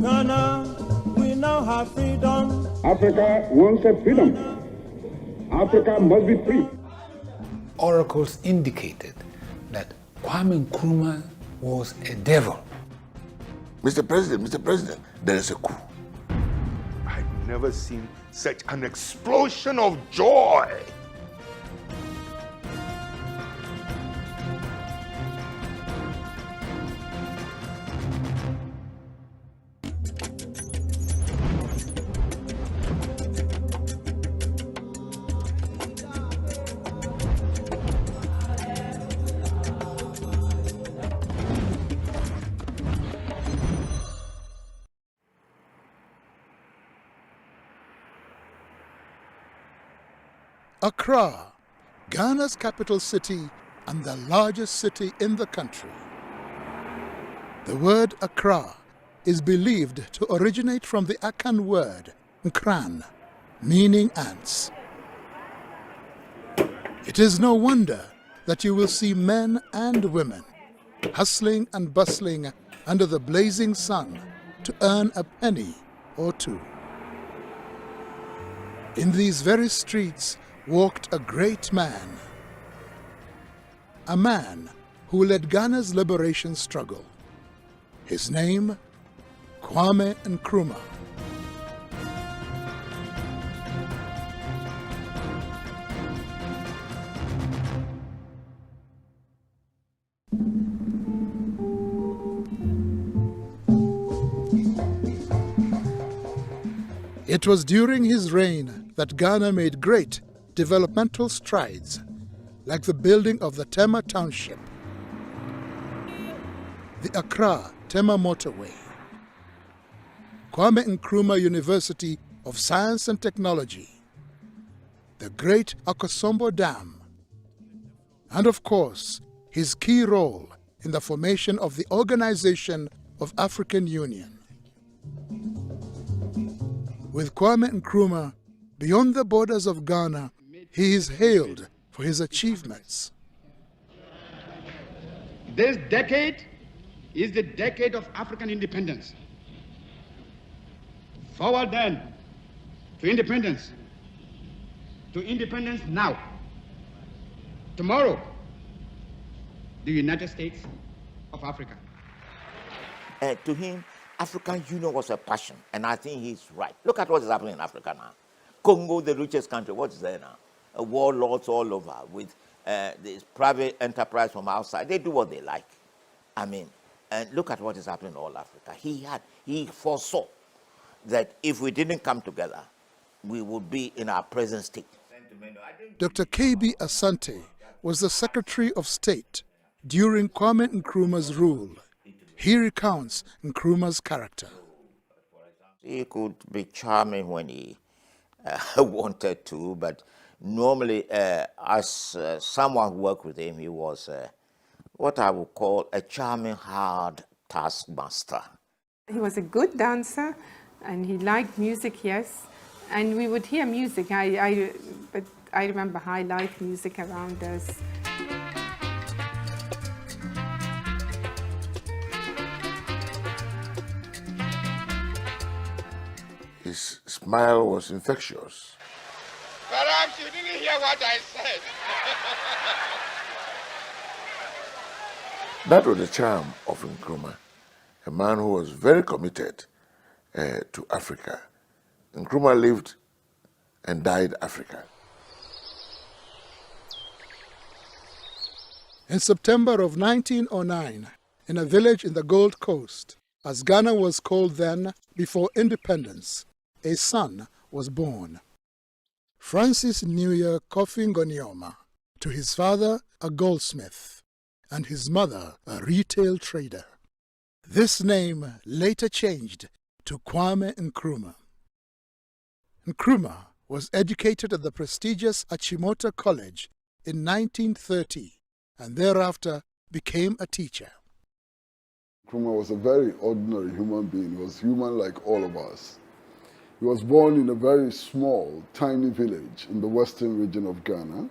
Ghana, we now have freedom. Africa wants a freedom. Africa must be free. Oracles indicated that Kwame Nkrumah was a devil. Mr. President, there is a coup. I've never seen such an explosion of joy. Accra, Ghana's capital city and the largest city in the country. The word Accra is believed to originate from the Akan word Nkran, meaning ants. It is no wonder that you will see men and women hustling and bustling under the blazing sun to earn a penny or two. In these very streets walked a great man, a man who led Ghana's liberation struggle. His name, Kwame Nkrumah. It was during his reign that Ghana made great developmental strides, like the building of the Tema Township, the Accra-Tema Motorway, Kwame Nkrumah University of Science and Technology, the Great Akosombo Dam, and of course, his key role in the formation of the Organization of African Union. With Kwame Nkrumah, beyond the borders of Ghana, he is hailed for his achievements. This decade is the decade of African independence. Forward then to independence. To independence now. Tomorrow, the United States of Africa. To him, African Union was a passion, and I think he's right. Look at what is happening in Africa now. Congo, the richest country, what is there now? Warlords all over with this private enterprise from outside. They do what they like. I mean, and look at what is happening in all Africa. He foresaw that if we didn't come together, we would be in our present state. Dr. K.B. Asante was the Secretary of State during Kwame Nkrumah's rule. He recounts Nkrumah's character. He could be charming when he wanted to, but normally, as someone who worked with him, he was what I would call a charming, hard taskmaster. He was a good dancer, and he liked music, yes. And we would hear music. But I remember high life music around us. His smile was infectious. Perhaps you didn't hear what I said. That was the charm of Nkrumah, a man who was very committed to Africa. Nkrumah lived and died Africa. In September of 1909, in a village in the Gold Coast, as Ghana was called then before independence, a son was born. Francis Newyear Kofi Ngonioma, to his father a goldsmith, and his mother a retail trader. This name later changed to Kwame Nkrumah. Nkrumah was educated at the prestigious Achimota College in 1930 and thereafter became a teacher. Nkrumah was a very ordinary human being. He was human like all of us. He was born in a very small, tiny village in the western region of Ghana.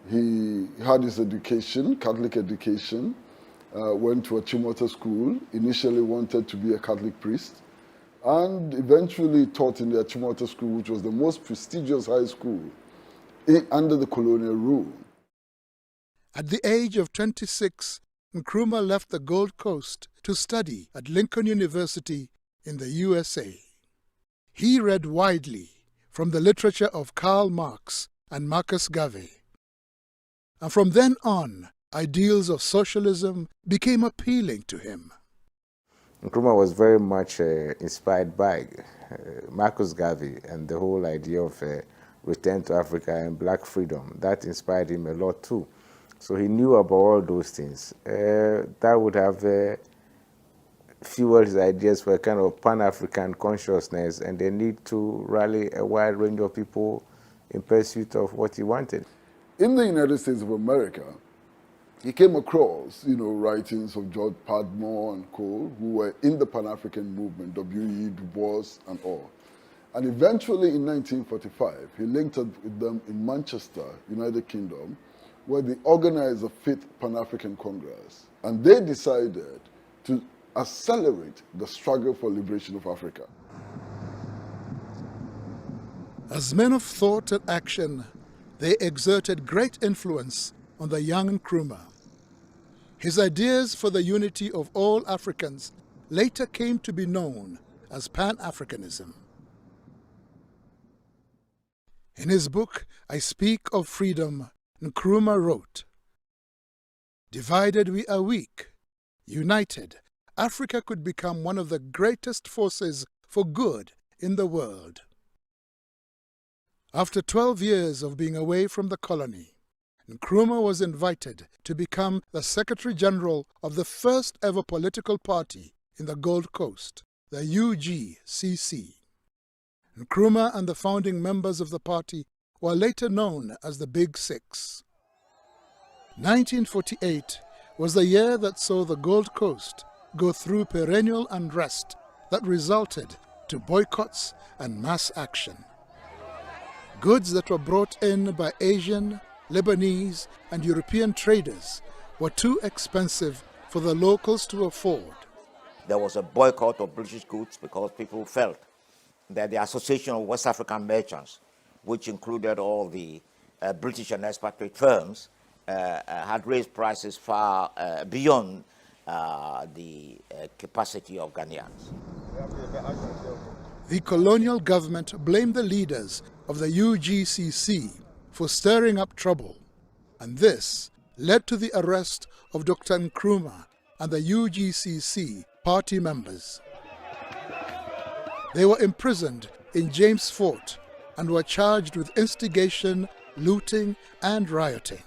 He had his education, Catholic education, went to a Achimota school, initially wanted to be a Catholic priest, and eventually taught in the Achimota School, which was the most prestigious high school under the colonial rule. At the age of 26, Nkrumah left the Gold Coast to study at Lincoln University in the USA. He read widely from the literature of Karl Marx and Marcus Garvey. And from then on, ideals of socialism became appealing to him. Nkrumah was very much inspired by Marcus Garvey and the whole idea of return to Africa and black freedom. That inspired him a lot too. So he knew about all those things. That would have fueled his ideas for a kind of Pan-African consciousness and the need to rally a wide range of people in pursuit of what he wanted. In the United States of America, he came across, writings of George Padmore and co, who were in the Pan-African movement, W.E. Du Bois and all. And eventually in 1945, he linked up with them in Manchester, United Kingdom, where they organized the 5th Pan-African Congress. And they decided to accelerate the struggle for liberation of Africa. As men of thought and action, they exerted great influence on the young Nkrumah. His ideas for the unity of all Africans later came to be known as Pan-Africanism. In his book, I Speak of Freedom, Nkrumah wrote, "Divided we are weak. United, Africa could become one of the greatest forces for good in the world." After 12 years of being away from the colony, Nkrumah was invited to become the Secretary General of the first ever political party in the Gold Coast, the UGCC. Nkrumah and the founding members of the party were later known as the Big Six. 1948 was the year that saw the Gold Coast go through perennial unrest that resulted to boycotts and mass action. Goods that were brought in by Asian, Lebanese, and European traders were too expensive for the locals to afford. There was a boycott of British goods because people felt that the Association of West African Merchants, which included all the British and expatriate firms, had raised prices far beyond the capacity of Ghanaians. The colonial government blamed the leaders of the UGCC for stirring up trouble, and this led to the arrest of Dr. Nkrumah and the UGCC party members. They were imprisoned in James Fort and were charged with instigation, looting, and rioting.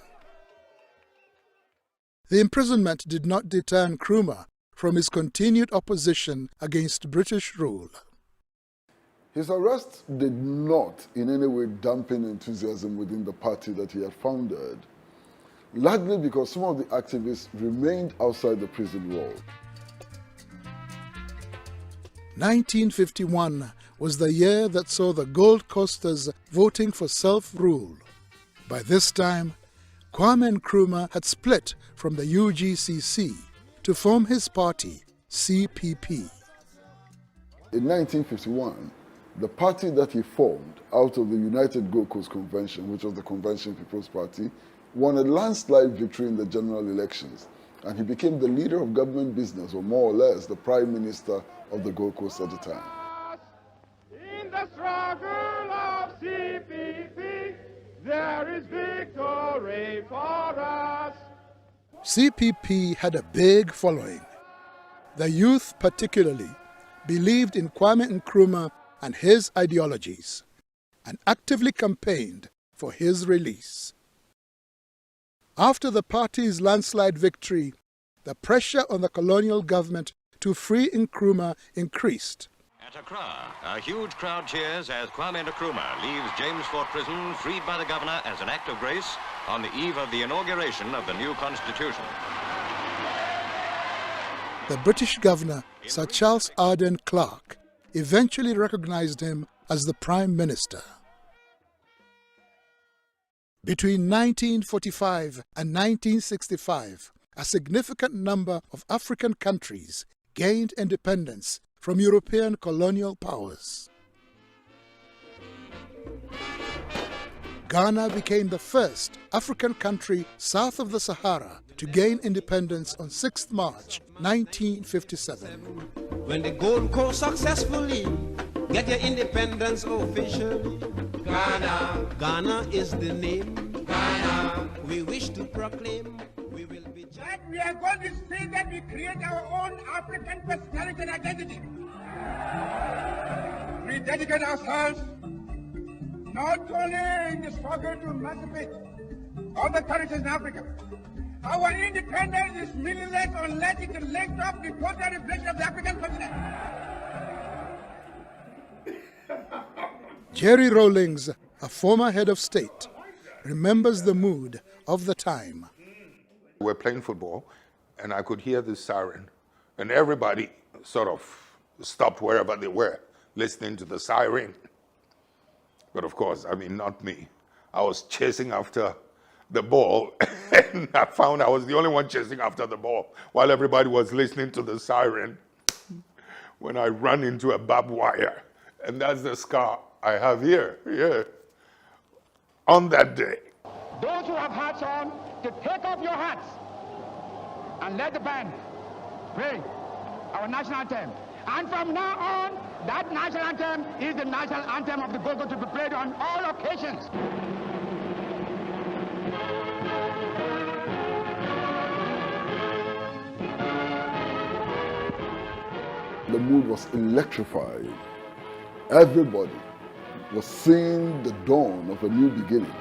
The imprisonment did not deter Nkrumah from his continued opposition against British rule. His arrest did not in any way dampen enthusiasm within the party that he had founded, largely because some of the activists remained outside the prison wall. 1951 was the year that saw the Gold Coasters voting for self-rule. By this time, Kwame Nkrumah had split from the UGCC to form his party, CPP. In 1951, the party that he formed out of the United Gold Coast Convention, which was the Convention People's Party, won a landslide victory in the general elections, and he became the leader of government business, or more or less the Prime Minister of the Gold Coast at the time. In the struggle of CPP, there is victory for us. CPP had a big following. The youth particularly believed in Kwame Nkrumah and his ideologies, and actively campaigned for his release. After the party's landslide victory, the pressure on the colonial government to free Nkrumah increased. At Accra, a huge crowd cheers as Kwame Nkrumah leaves James Fort Prison freed by the governor as an act of grace on the eve of the inauguration of the new constitution. The British governor, Sir Charles Arden Clark, eventually recognized him as the Prime Minister. Between 1945 and 1965, a significant number of African countries gained independence from European colonial powers. Ghana became the first African country south of the Sahara to gain independence on 6th March 1957. When the Gold Coast successfully get your independence officially, Ghana is the name. Ghana, we wish to proclaim. We will be. But we are going to see that we create our own African personality and identity. We dedicate ourselves not only in the struggle to emancipate all the territories in Africa. Our independence is meaningless unless it is linked up with total reflection of the African continent. Jerry Rawlings, a former head of state, remembers the mood of the time. We were playing football, and I could hear the siren, and everybody sort of stopped wherever they were, listening to the siren. But of course, I mean, not me. I was chasing after the ball, and I found I was the only one chasing after the ball while everybody was listening to the siren when I ran into a barbed wire. And that's the scar I have here, on that day. Those who have hats on, to take off your hats and let the band play our national anthem. And from now on, that national anthem is the national anthem of the Gold Coast to be played on all occasions. The mood was electrified. Everybody was seeing the dawn of a new beginning.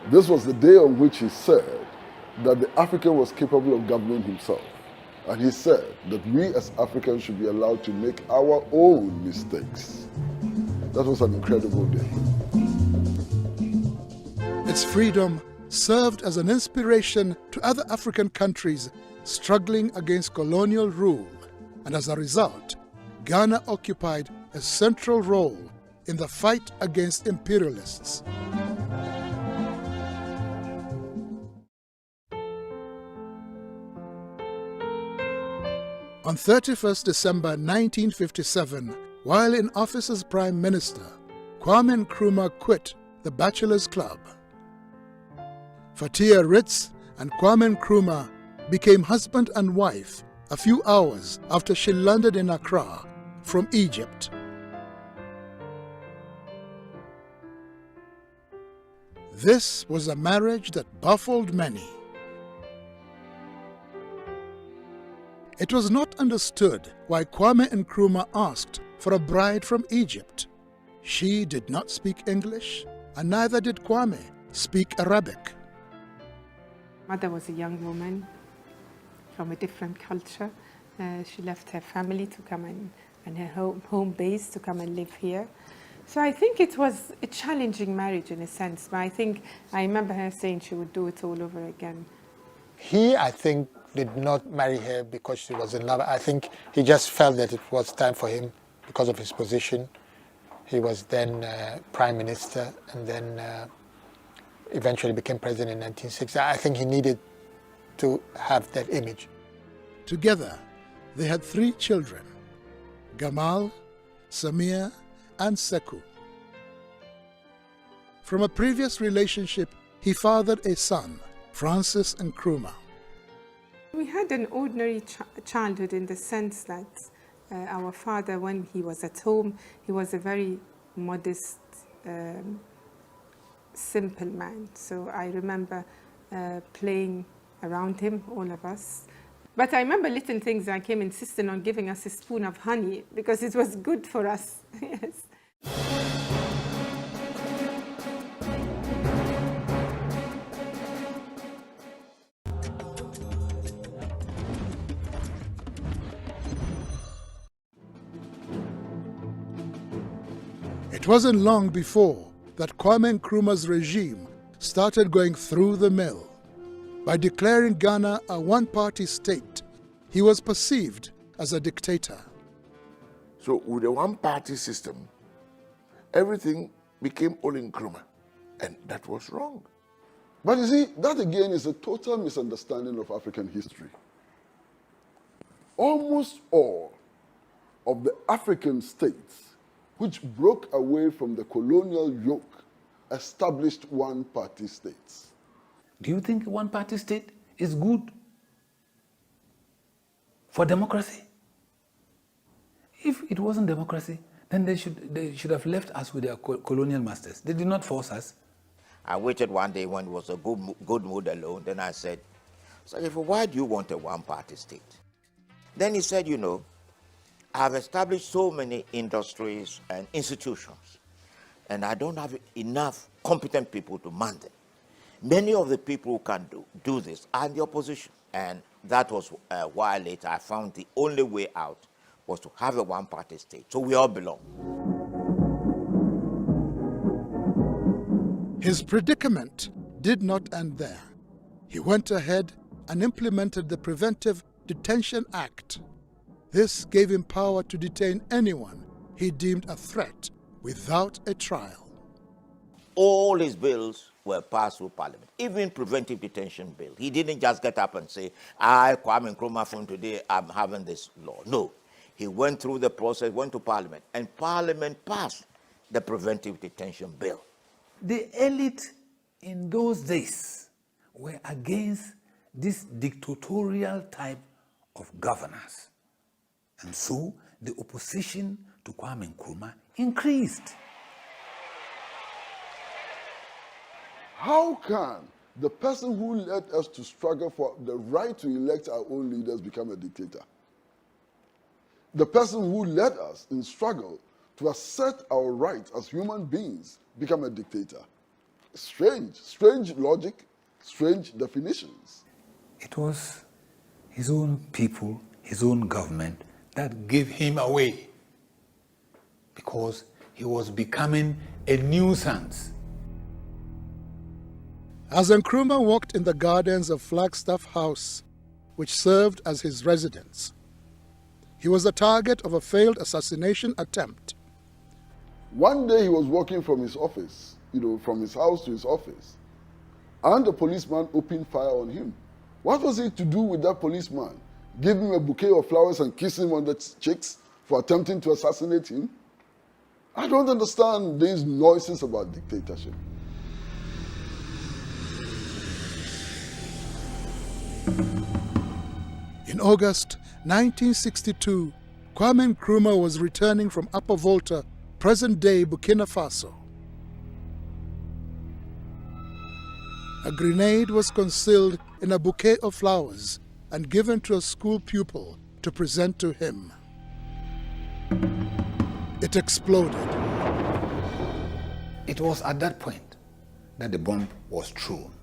This was the day on which he said that the African was capable of governing himself. And he said that we as Africans should be allowed to make our own mistakes. That was an incredible day. Its freedom served as an inspiration to other African countries struggling against colonial rule, and as a result, Ghana occupied a central role in the fight against imperialists. On 31st December 1957, while in office as Prime Minister, Kwamen Nkrumah quit the Bachelors Club. Fatia Ritz and Kwamen Nkrumah became husband and wife a few hours after she landed in Accra from Egypt. This was a marriage that baffled many. It was not understood why Kwame Nkrumah asked for a bride from Egypt. She did not speak English, and neither did Kwame speak Arabic. Mother was a young woman from a different culture. She left her family to come and her home base to come and live here. So I think it was a challenging marriage in a sense, but I remember her saying she would do it all over again. He, I think, did not marry her because she was in love. I think he just felt that it was time for him because of his position. He was then Prime Minister and then eventually became president in 1960. I think he needed to have that image. Together, they had 3 children, Gamal, Samir, and Sekou. From a previous relationship, he fathered a son, Francis Nkrumah. We had an ordinary childhood in the sense that our father, when he was at home, he was a very modest, simple man. So I remember playing around him, all of us. But I remember little things like him insisting on giving us a spoon of honey because it was good for us. Yes. It wasn't long before that Kwame Nkrumah's regime started going through the mill. By declaring Ghana a one-party state, he was perceived as a dictator. So with a one-party system, everything became all Nkrumah, and that was wrong. But you see, that again is a total misunderstanding of African history. Almost all of the African states which broke away from the colonial yoke established one-party states. Do you think one-party state is good for democracy? If it wasn't democracy, then they should have left us with their colonial masters. They did not force us. I waited one day when it was a good mood alone. Then I said, why do you want a one-party state? Then he said, you know, I've established so many industries and institutions, and I don't have enough competent people to man them. Many of the people who can do this are in the opposition. And that was why later I found the only way out was to have a one-party state, so we all belong. His predicament did not end there. He went ahead and implemented the Preventive Detention Act. This gave him power to detain anyone he deemed a threat without a trial. All his bills were passed through Parliament, even preventive detention bill. He didn't just get up and say, I, Kwamen Nkrumah, from today, I'm having this law. No. He went through the process, went to Parliament, and Parliament passed the preventive detention bill. The elite in those days were against this dictatorial type of governance. And so the opposition to Kwamen Nkrumah increased. How can the person who led us to struggle for the right to elect our own leaders become a dictator? The person who led us in struggle to assert our rights as human beings become a dictator. Strange logic, strange definitions. It was his own people, his own government that gave him away because he was becoming a nuisance. As Nkrumah walked in the gardens of Flagstaff House, which served as his residence, he was the target of a failed assassination attempt. One day he was walking from his office, from his house to his office, and a policeman opened fire on him. What was it to do with that policeman? Give him a bouquet of flowers and kiss him on the cheeks for attempting to assassinate him? I don't understand these noises about dictatorship. In August 1962, Kwamen Nkrumah was returning from Upper Volta, present-day Burkina Faso. A grenade was concealed in a bouquet of flowers and given to a school pupil to present to him. It exploded. It was at that point that the bomb was thrown.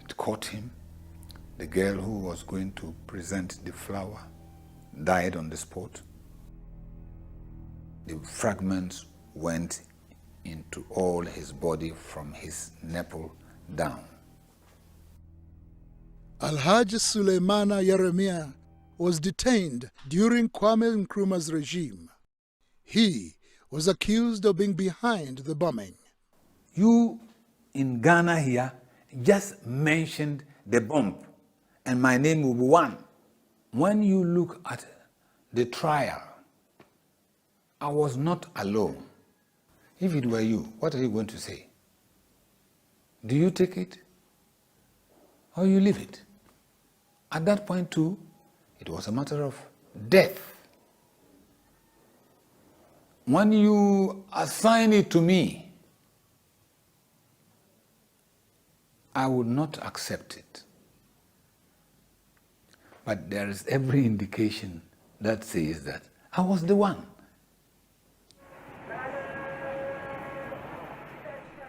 It caught him. The girl who was going to present the flower died on the spot. The fragments went into all his body from his nipple down. Alhaji Suleimana Yeremia was detained during Kwame Nkrumah's regime. He was accused of being behind the bombing. You in Ghana here just mentioned the bomb, and my name will be one. When you look at the trial, I was not alone. If it were you, what are you going to say? Do you take it or you leave it? At that point too, it was a matter of death. When you assign it to me, I would not accept it. But there is every indication that says that I was the one.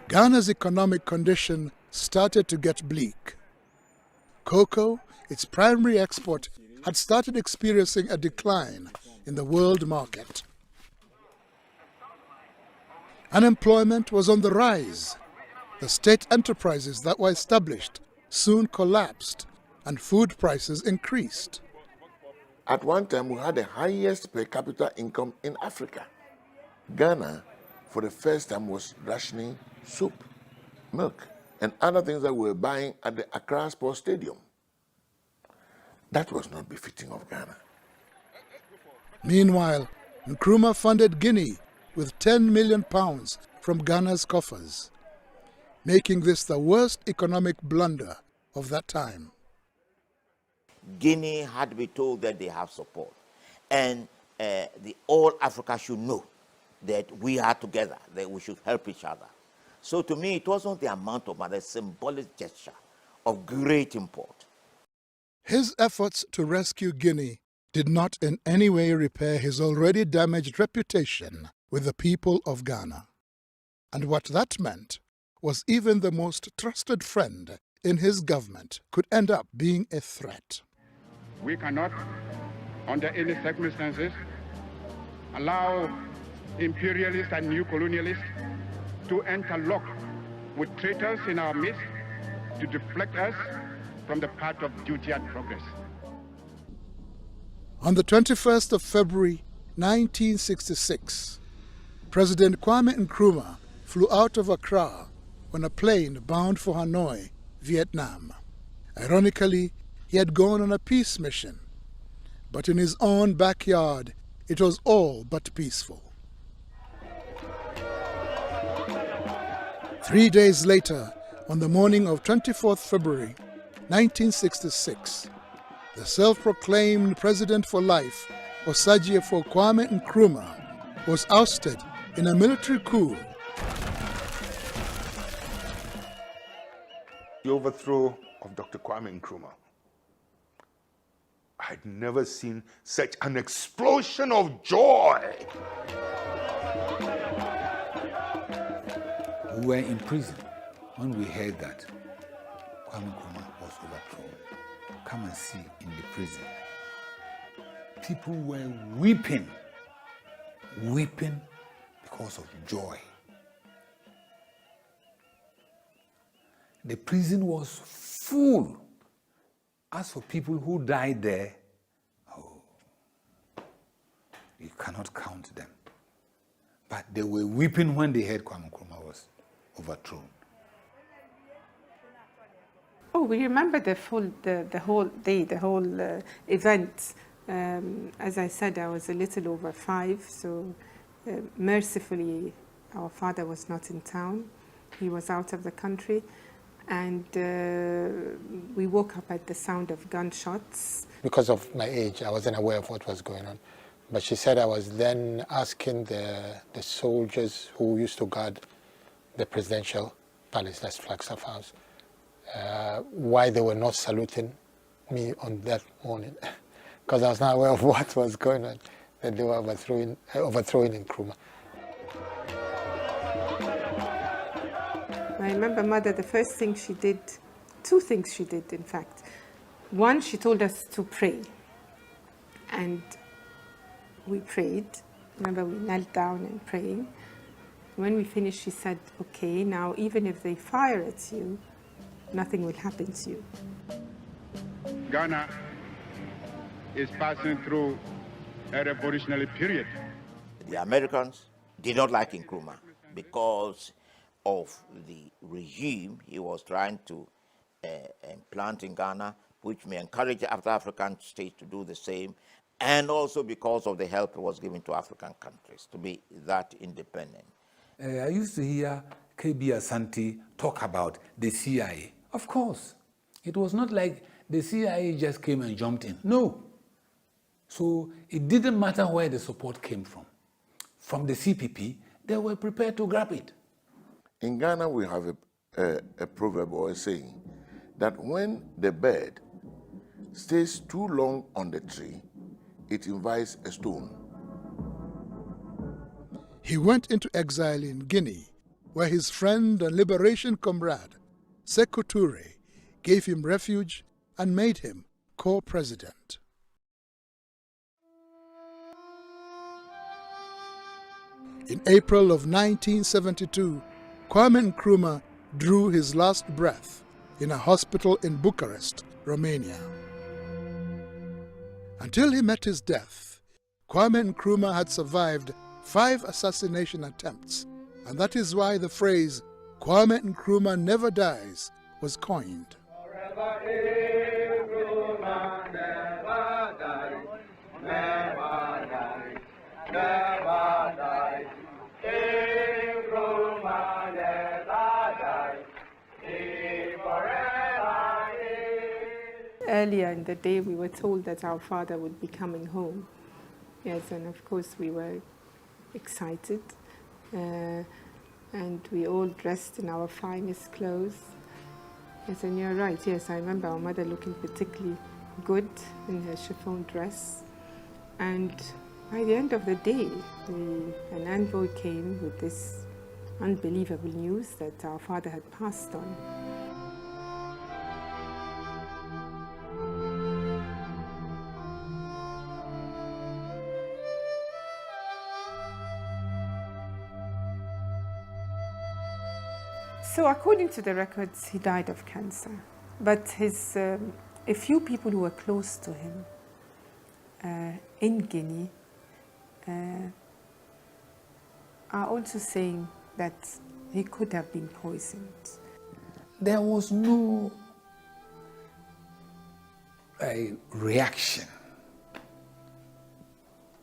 Ghana's economic condition started to get bleak. Cocoa, its primary export, had started experiencing a decline in the world market. Unemployment was on the rise. The state enterprises that were established soon collapsed, and food prices increased. At one time, we had the highest per capita income in Africa. Ghana, for the first time, was rationing soup. milk, and other things that we were buying at the Accra Sports Stadium. That was not befitting of Ghana. Meanwhile, Nkrumah funded Guinea with £10 million from Ghana's coffers, making this the worst economic blunder of that time. Guinea had to be told that they have support. And all Africa should know that we are together, that we should help each other. So to me, it wasn't the amount of money, a symbolic gesture of great import. His efforts to rescue Guinea did not in any way repair his already damaged reputation with the people of Ghana. And what that meant was even the most trusted friend in his government could end up being a threat. We cannot, under any circumstances, allow imperialists and new colonialists to interlock with traitors in our midst to deflect us from the path of duty and progress. On the 21st of February 1966, President Kwamen Nkrumah flew out of Accra on a plane bound for Hanoi, Vietnam. Ironically, he had gone on a peace mission, but in his own backyard, it was all but peaceful. 3 days later, on the morning of 24th February 1966, the self-proclaimed president for life, Osagyefo Kwamen Nkrumah, was ousted in a military coup. The overthrow of Dr. Kwamen Nkrumah. I'd never seen such an explosion of joy. We were in prison when we heard that Kwamen Nkrumah was overthrown. Come and see in the prison. People were weeping because of joy. The prison was full. As for people who died there, you cannot count them. But they were weeping when they heard Kwamen Nkrumah was overthrown. Oh, we remember the whole day, the whole event. As I said, I was a little over 5, so mercifully, our father was not in town. He was out of the country. And we woke up at the sound of gunshots. Because of my age, I wasn't aware of what was going on. But she said I was then asking the soldiers who used to guard the presidential palace, that's Flagstaff House, why they were not saluting me on that morning. Because I was not aware of what was going on, that they were overthrowing Nkrumah. I remember Mother, the first thing she did, 2 things she did, in fact. One, she told us to pray. And we prayed. Remember, we knelt down and praying. When we finished, she said, okay, now even if they fire at you, nothing will happen to you. Ghana is passing through a revolutionary period. The Americans did not like Nkrumah because of the regime he was trying to implant in Ghana, which may encourage other African states to do the same, and also because of the help he was giving to African countries to be that independent. I used to hear KB Asante talk about the CIA. Of course, it was not like the CIA just came and jumped in. No. So it didn't matter where the support came from. From the CPP, they were prepared to grab it. In Ghana, we have a proverb or a saying that when the bird stays too long on the tree, it invites a stone. He went into exile in Guinea, where his friend and liberation comrade, Sékou Touré, gave him refuge and made him co-president. In April of 1972, Kwamen Nkrumah drew his last breath in a hospital in Bucharest, Romania. Until he met his death, Kwamen Nkrumah had survived 5 assassination attempts, and that is why the phrase Kwame Nkrumah Never Dies was coined. Earlier in the day, we were told that our father would be coming home. Yes, and of course we were excited. And we all dressed in our finest clothes. Yes, and you're right. Yes, I remember our mother looking particularly good in her chiffon dress. And by the end of the day, an envoy came with this unbelievable news that our father had passed on. So according to the records, he died of cancer. But a few people who were close to him in Guinea are also saying that he could have been poisoned. There was no reaction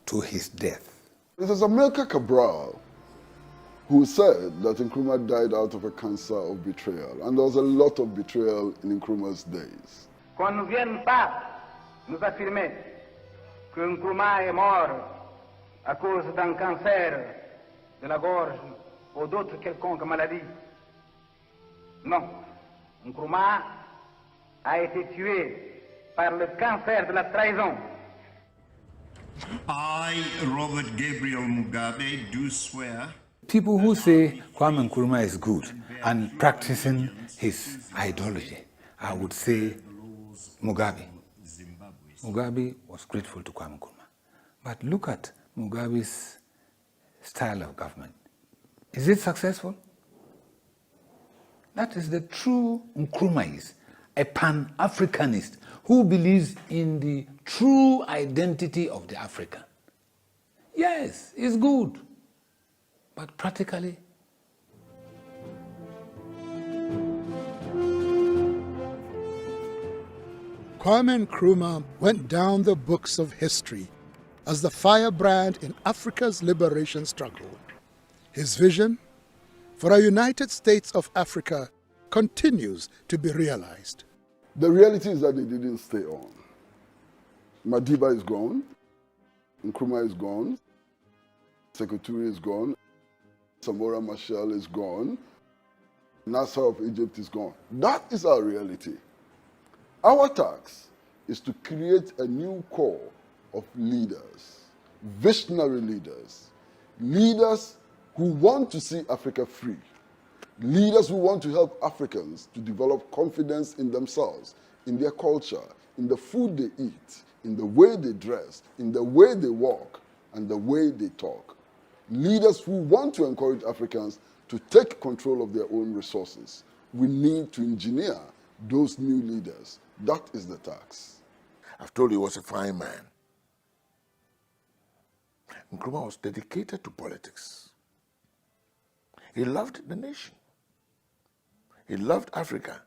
to his death. It is Amilcar Cabral who said that Nkrumah died out of a cancer of betrayal. And there was a lot of betrayal in Nkrumah's days. Qu'on ne vienne pas nous affirmer que Nkrumah est mort à cause d'un cancer de la gorge ou d'autres quelconques maladies. Non, Nkrumah a été tué par le cancer de la trahison. I, Robert Gabriel Mugabe, do swear. People who say Kwame Nkrumah is good and practicing his ideology, I would say Mugabe. Mugabe was grateful to Kwame Nkrumah. But look at Mugabe's style of government. Is it successful? That is the true Nkrumahist, a Pan-Africanist who believes in the true identity of the African. Yes, it's good. But practically, Kwame Nkrumah went down the books of history as the firebrand in Africa's liberation struggle. His vision for a United States of Africa continues to be realized. The reality is that they didn't stay on. Madiba is gone, Nkrumah is gone, Secretary is gone, Samora Machel is gone, Nasser of Egypt is gone. That is our reality. Our task is to create a new core of leaders, visionary leaders, leaders who want to see Africa free, leaders who want to help Africans to develop confidence in themselves, in their culture, in the food they eat, in the way they dress, in the way they walk, and the way they talk. Leaders who want to encourage Africans to take control of their own resources. We need to engineer those new leaders. That is the task. I've told you he was a fine man. Nkrumah was dedicated to politics. He loved the nation. He loved Africa.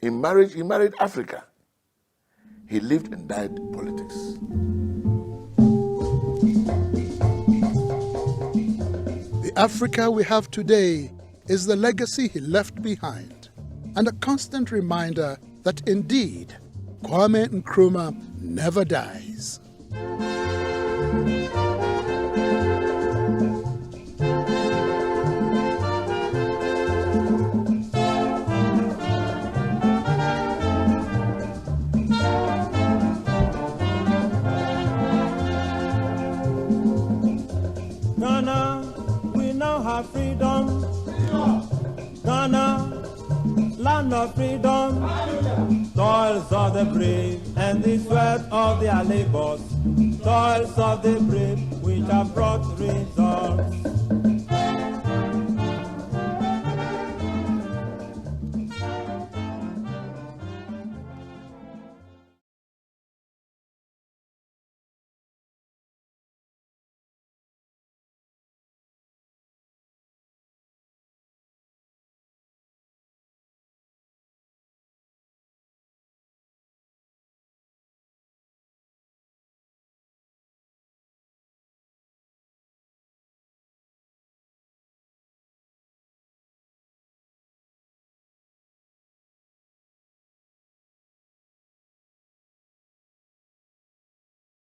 In marriage, he married Africa. He lived and died politics. The Africa we have today is the legacy he left behind, and a constant reminder that indeed Kwame Nkrumah never dies. Ghana, we now have freedom. Ghana, land of freedom. Toils of the brave and the sweat of their labors. Toils of the brave which have brought results.